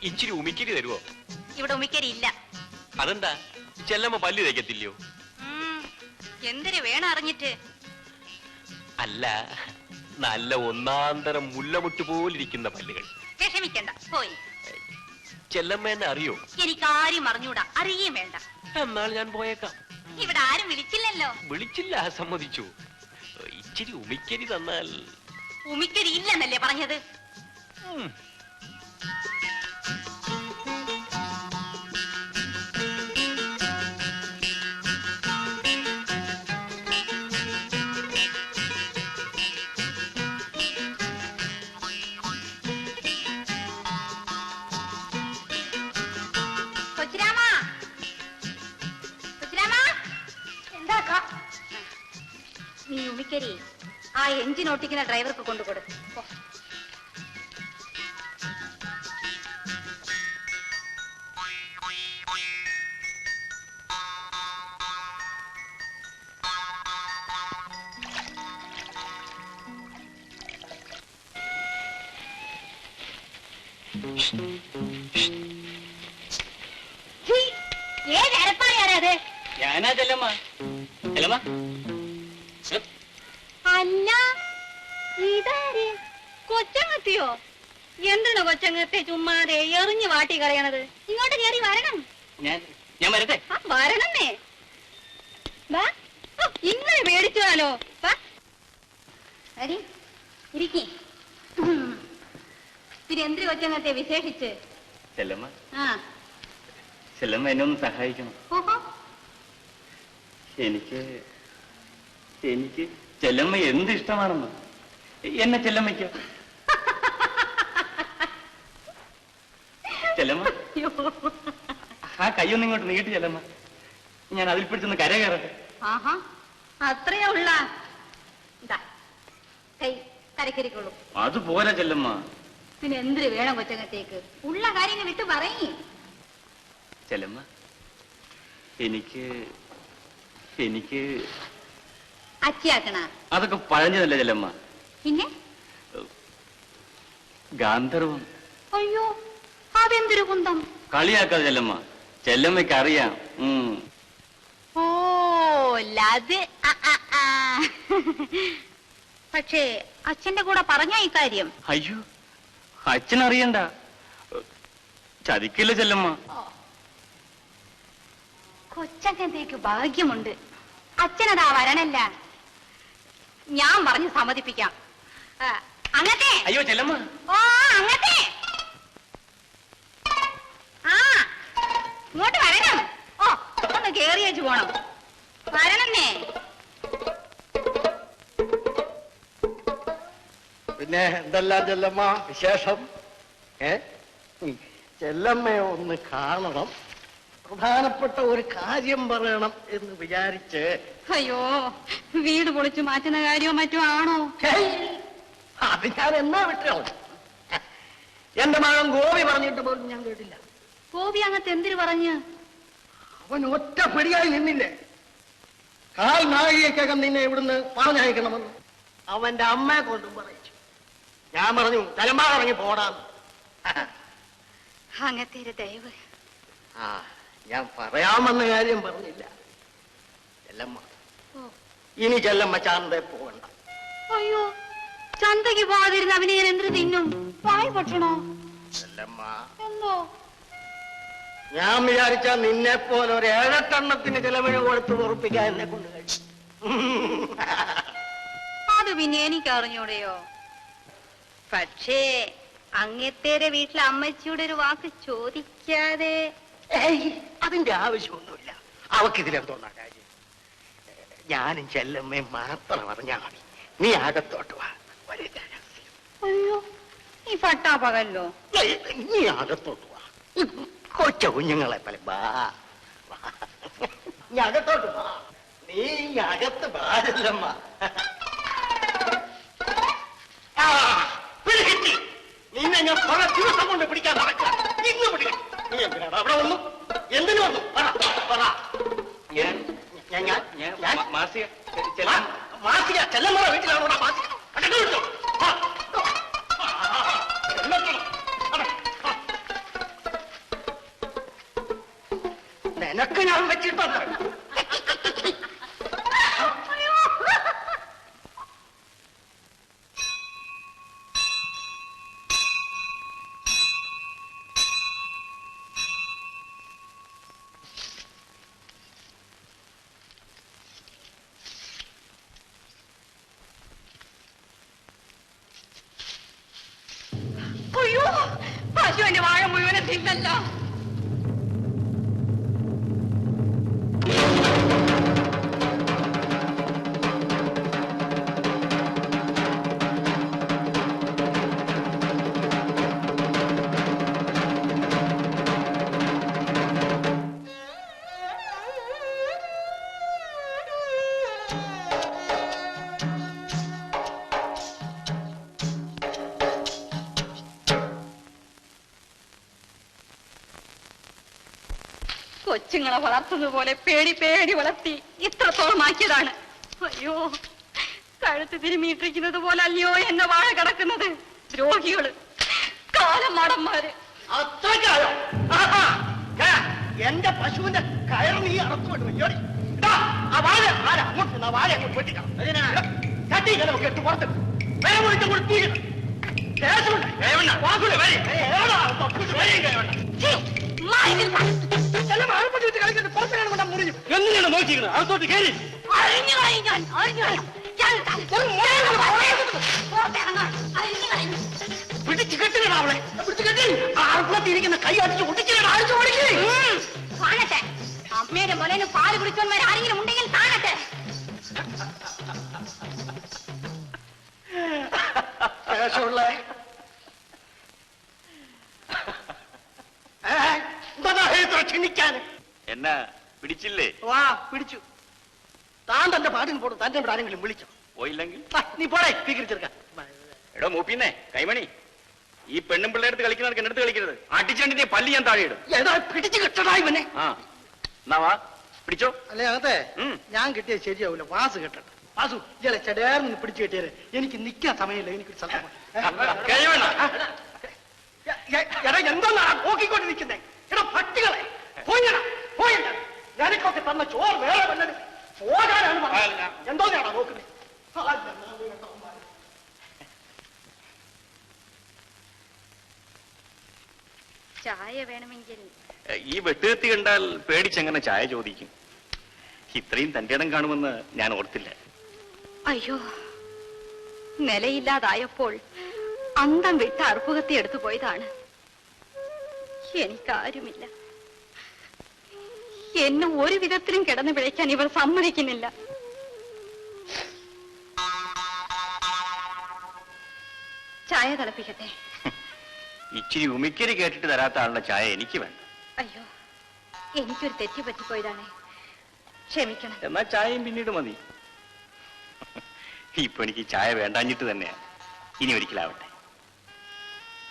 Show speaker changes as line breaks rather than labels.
ഇച്ചിരി ഉമിക്കരി തരുവോ?
ഇവിടെ ഉമിക്കരി ഇല്ല.
അതെന്താ? ചെല്ലമ്മ പല്ല് തേക്കത്തില്ലയോ?
എന്തിനു വേണം അറിഞ്ഞിട്ട്?
അല്ല, നല്ല ഒന്നാന്തരം മുല്ലമുട്ട് പോലിരിക്കുന്ന പല്ലുകൾ.
വിഷമിക്കണ്ട, പോയി.
ചെല്ലമ്മ എന്നെ അറിയോ?
എനിക്ക് ആരും അറിഞ്ഞൂടാ, അറിയുകയും വേണ്ട.
എന്നാൽ ഞാൻ പോയേക്കാം.
ഇവിടെ ആരും വിളിച്ചില്ലല്ലോ.
വിളിച്ചില്ല, സമ്മതിച്ചു. ഇച്ചിരി ഉമിക്കരി തന്നാൽ.
ഉമിക്കരി ഇല്ലെന്നല്ലേ പറഞ്ഞത്? നീ ഉമിക്കരി ആ എഞ്ചിൻ ഓട്ടിക്കുന്ന ഡ്രൈവർക്ക് കൊണ്ടുകൊടു. ഏതരപ്പായാരത്?
ഞാനാ ചെല്ലമ്മ. ചെല്ലമ്മ
അല്ല, ഇതാര്? കൊച്ചങ്ങത്തിയോ? എന്താണ് കൊച്ചങ്ങത്തെ ചുമ്മാതെ എറിഞ്ഞു വാട്ടി കളയണത്? ഇങ്ങോട്ട് കയറി വരണം.
ഞാൻ വരട്ടെ?
വരണന്നേ. ഇങ്ങനെ പേടിച്ചാലോ? ഇരിക്കി. പിന്നെ എന്തിനു കൊച്ചങ്ങത്തെ വിശേഷിച്ച്?
ചെല്ലമ്മ, ചെല്ലമ്മ എന്നെ ഒന്ന് സഹായിക്കണം. എനിക്ക് ചെല്ലമ്മ എന്ത് ഇഷ്ടമാണെന്ന്. എന്നെ ചെല്ലമ്മയ്ക്ക് ചെല്ലമ്മ ആ കൈയൊന്നും ഇങ്ങോട്ട് നീട്ടി ചെല്ലമ്മ. ഞാൻ അതിൽ പിടിച്ചൊന്ന് കര കയറട്ടെ.
അത്രയാ ഉള്ള കൈ കരക്കരിക്കുള്ളൂ.
അതുപോലെ ചെല്ലമ്മ.
പിന്നെ എന്തിനു വേണം കൊച്ചങ്ങത്തേക്ക്? ഉള്ള കാര്യങ്ങൾ വിട്ട് പറയേ.
ചെല്ലമ്മ, എനിക്ക്
അച്ചിയാക്കണ
അതൊക്കെ പഴഞ്ഞതല്ലേ ചെല്ലമ്മ.
പിന്നെ
ഗാന്ധർവം.
അയ്യോ, അതെന്തൊരു കുന്തം.
കളിയാക്കാതെ ചെല്ലമ്മ, ചെല്ലമ്മയ്ക്ക് അറിയാം.
ഓ അത് പക്ഷേ അച്ഛന്റെ കൂടെ പറഞ്ഞ ഈ കാര്യം?
അയ്യോ, അച്ഛനറിയണ്ട. ചതിക്കില്ല ചെല്ലമ്മ.
കൊച്ചങ്ങത്തേക്ക് ഭാഗ്യമുണ്ട്. അച്ഛനതാ വരണല്ല. ഞാൻ പറഞ്ഞു സമ്മതിപ്പിക്കാം. അങ്ങത്തെ.
അയ്യോ ചെല്ലമ്മ.
ഓ അങ്ങത്തെ. ഇങ്ങോട്ട് വരണം. ഓ ഒന്ന് കേറി വെച്ച് പോണം. വരണന്നേ.
പിന്നെ എന്തെല്ലാം ചെല്ലമ്മ വിശേഷം? ചെല്ലമ്മയെ ഒന്ന് കാണണം, പ്രധാനപ്പെട്ട ഒരു കാര്യം പറയണം എന്ന് വിചാരിച്ച്.
അയ്യോ, വീട് പൊളിച്ചു മാറ്റുന്ന കാര്യമോ മറ്റോ ആണോ?
അത് ഞാൻ എന്നാ വിട്ടോ? എന്റെ മകൻ ഗോപി പറഞ്ഞിട്ട് പോലും ഞാൻ കേട്ടില്ല.
ഗോപി അങ്ങത്തെ എന്തിനു പറഞ്ഞ്?
അവൻ ഒറ്റ പിടിയായി നിന്നില്ലേ? കാൽ നാഴികക്കകം നിന്നെ ഇവിടുന്ന് പറഞ്ഞയക്കണമെന്ന് അവന്റെ അമ്മയെ കൊണ്ടും പറയിച്ചു. ഞാൻ പറഞ്ഞു തലമാ ഇറങ്ങി പോടാന്ന്.
അങ്ങത്തെ ദയവ്.
ഞാൻ പറയാമെന്ന കാര്യം പറഞ്ഞില്ല. ചെല്ലമ്മ, ഇനി ചെല്ലമ്മ ചന്തയെ പോകണ്ട.
അയ്യോ, ചന്തയ്ക്ക് പോകാതിരുന്ന അവനെ ഞാൻ എന്തിനു തിന്നും? വായി പൊട്ടണോ?
ചെല്ലമ്മ,
എന്തോ?
ഞാൻ വിചാരിച്ച നിന്നെ പോലെ ഒരു 7-8 എണ്ണത്തിന് ചെലവിന് കൊടുത്ത് ഉറപ്പിക്കാൻ എന്നെ കൊണ്ട് കഴിച്ചു.
അത് പിന്നെ എനിക്ക് അറിഞ്ഞൂടെയോ? പക്ഷേ അങ്ങത്തേരെ വീട്ടിലെ അമ്മച്ചിയുടെ ഒരു വാക്ക് ചോദിക്കാതെ.
അതിന്റെ ആവശ്യമൊന്നുമില്ല. അവക്കിതിലെന്തോന്നാ കാര്യം? ഞാനും ചെല്ലമ്മയും മാത്രം അറിഞ്ഞാ മതി. നീ അകത്തോട്ട് വാ.
അയ്യോ, ഈ പട്ടാപ്പകല്ലോ.
നീ അകത്തോട്ട് വാ. കൊച്ച കുഞ്ഞുങ്ങളെ പോലെ വാ. നീ അകത്തോട്ട് വാ. നീ അകത്ത് പാടില്ലമ്മ. പിടികിട്ടി. നിന്നെ ഞാൻ പല ദിവസം കൊണ്ട് പിടിക്കാൻ നടക്കാം. ഇന്ന് പിടിക്കും. നീ എന്തിനാണ് അവിടെ വന്നു? എന്തിനു വന്നു? മാസിക ചെല്ലമ്മ വീട്ടിലാണോടാ മാസിക? നിനക്ക് ഞാൻ വെച്ചിട്ടുണ്ട്.
അയ്യോ, പശുവിന്റെ വാഴ മുഴുവനെ തിന്നല്ലോ. കൊച്ചുങ്ങളെ വളർത്തുന്നത് പോലെ പേടി പേടി വളർത്തി ഇത്രത്തോളം ആക്കിയതാണ്. അയ്യോ, കഴുത്ത് തിരുമിയിട്ടിരിക്കുന്നത് പോലെ അല്ലയോ എന്നെ വാഴ കിടക്കുന്നത്. ദ്രോഹികള്, കാലമാടന്മാര്.
അത്രയ്ക്കായോ? എന്റെ പശുവിന്റെ കയർ നീ അറുത്തു വിടും. ആ വാഴ ആരാ അങ്ങോട്ട് ആ വാഴ അങ്ങോട്ട് വെട്ടിക്കാം. കട്ടി കലമൊക്കെ ഇട്ട് പുറത്ത് വേറെ വിളിച്ച കൊടുത്തിരിക്കണം.
എന്തിനാണ് നോക്കിക്കുന്നത്? അകത്തോട്ട് കയറി
പിടിച്ചു കെട്ടിക്കണം അവളെ. പിടിച്ചു കെട്ടി ആർക്കുളത്തിരിക്കുന്ന കൈ അടിച്ച് ഒട്ടിച്ചിട്ട് അടിച്ചു ഓടിക്കേ.
കാണട്ടെ, അമ്മയുടെ മുലന് പാല് കുടിച്ചവന്മാർ ആരെങ്കിലും ഉണ്ടെങ്കിൽ കാണട്ടെ.
ശേഷമുള്ള ക്ഷണിക്കാന്
എന്നാ പിടിച്ചില്ലേ?
വാ പിടിച്ചു. താൻ തന്റെ പാട്ടിന് പോടും. തന്റെ ആരെങ്കിലും വിളിച്ചോ?
പോയില്ലെങ്കിൽ
നീ പോടേ സ്വീകരിച്ചെടുക്കാൻ.
എടോ മൂപ്പിന്നേ കൈമണി, ഈ പെണ്ണും പിള്ളേർത്ത് കളിക്കുന്നവർക്ക് എന്നെടുത്ത് കളിക്കരുത്. അടിച്ചണ്ടിന്റെ പല്ലി ഞാൻ താഴെ ഇടും.
ഏതാ പിടിച്ചു കിട്ടടാ ഇവനെ.
ആ എന്നാ വാ പിടിച്ചോ.
അല്ലേ അകത്തെ ഞാൻ കിട്ടിയത് ശരിയാവൂല. വാസ് കെട്ടട്ടെ. വാസു ഇയാളെ ചെടേർന്ന് പിടിച്ചു കിട്ടിയത് എനിക്ക് നിൽക്കാൻ സമയമില്ല. എനിക്കൊരു സ്ഥലം എടാ എന്തെന്നാ നോക്കിക്കൊണ്ടിരിക്കുന്നേ? എടാ പട്ടികളെ പോയിടാ പോയില്ല. ഞാനൊക്കെ തന്ന ചോറ് വേറെ വല്ലത് പോകാനാണ് പറഞ്ഞത്. എന്തോന്നാണോ നോക്കുന്നത്?
ചായ വേണമെങ്കിൽ
ഈ വെട്ടുകത്തി കണ്ടാൽ പേടിച്ചെങ്ങനെ ചായ ചോദിക്കും? ഇത്രയും തന്റെ ഇടം കാണുമെന്ന് ഞാൻ ഓർത്തില്ല.
അയ്യോ, നിലയില്ലാതായപ്പോൾ അന്തം വിട്ട് അറുപ്പുകത്തി എടുത്തു പോയതാണ്. എനിക്കാരുമില്ല. എന്നെ ഒരു വിധത്തിലും കിടന്നു പിഴയ്ക്കാൻ ഇവർ സമ്മതിക്കുന്നില്ല. ചായ തിളപ്പിക്കട്ടെ?
ഇച്ചിരി ഉമിക്കരി കേട്ടിട്ട് തരാത്ത ആളുടെ ചായ എനിക്ക് വേണ്ട.
അയ്യോ, എനിക്കൊരു തെറ്റ് പറ്റിപ്പോയതാണ്, ക്ഷമിക്കണം.
എന്നാ ചായയും പിന്നീട് മതി. ഇപ്പൊ എനിക്ക് ചായ വേണ്ടാഞ്ഞിട്ട് തന്നെയാ. ഇനി ഒരിക്കലാവട്ടെ.